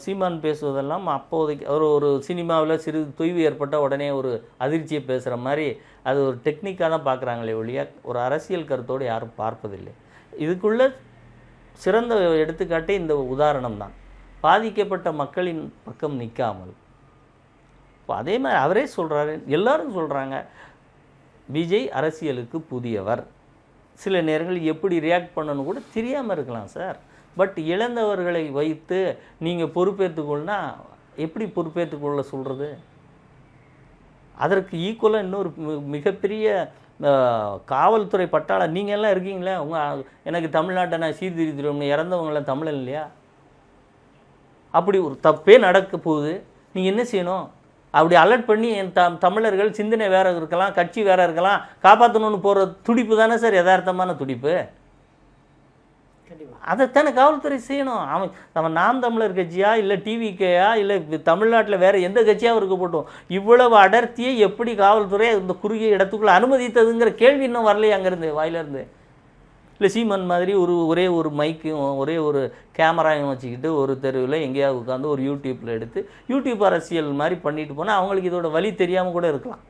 சீமான் பேசுவதெல்லாம் அப்போதைக்கு ஒரு சினிமாவில் சிறு தொய்வு ஏற்பட்ட உடனே ஒரு அதிர்ச்சியை பேசுகிற மாதிரி அது ஒரு டெக்னிக்காக தான் பார்க்குறாங்களே ஒழிய ஒரு அரசியல் கருத்தோடு யாரும் பார்ப்பதில்லை. இதுக்குள்ள சிறந்த எடுத்துக்காட்டே இந்த உதாரணம் தான். பாதிக்கப்பட்ட மக்களின் பக்கம் நிற்காமல் இப்போ அதே மாதிரி அவரே சொல்கிறாரு, எல்லாரும் சொல்கிறாங்க விஜய் அரசியலுக்கு புதியவர், சில நேரங்கள் எப்படி ரியாக்ட் பண்ணணும் கூட தெரியாமல் இருக்கலாம் சார். பட் இழந்தவர்களை வைத்து நீங்கள் பொறுப்பேற்றுக்கொள்ளனா எப்படி பொறுப்பேற்றுக்கொள்ள சொல்கிறது? அதற்கு ஈக்குவலாக இன்னொரு மிகப்பெரிய காவல்துறை பட்டாளம் நீங்கள் எல்லாம் இருக்கீங்களே. எனக்கு தமிழ்நாட்டை நான் சீர்திருத்திடுவோம்னு இறந்தவங்களாம் தமிழன் இல்லையா? அப்படி ஒரு தப்பே நடக்க போகுது, நீங்கள் என்ன செய்யணும்? அப்படி அலர்ட் பண்ணி என் தமிழர்கள் சிந்தனை வேறு இருக்கலாம், கட்சி வேறு இருக்கலாம், காப்பாற்றணும்னு போகிற துடிப்பு தானே சார் யதார்த்தமான துடிப்பு. அதைத்தானே காவல்துறை செய்யணும். அவன் நாம் தமிழர் கட்சியா இல்லை டிவிகேயா இல்லை தமிழ்நாட்டில் வேறு எந்த கட்சியாக இருக்க போட்டோம், இவ்வளவு அடர்த்தியை எப்படி காவல்துறை இந்த குறுகிய இடத்துக்குள்ளே அனுமதித்ததுங்கிற கேள்வி இன்னும் வரலையே அங்கேருந்து வாயிலிருந்து. இல்லை சீமான் மாதிரி ஒரே ஒரு மைக்கும் ஒரே ஒரு கேமராயும் வச்சுக்கிட்டு ஒரு தெருவில் எங்கேயாவது உட்காந்து ஒரு யூடியூப்பில் எடுத்து யூடியூப் அரசியல் மாதிரி பண்ணிட்டு போனால் அவங்களுக்கு இதோட வழி தெரியாமல் கூட இருக்கலாம்.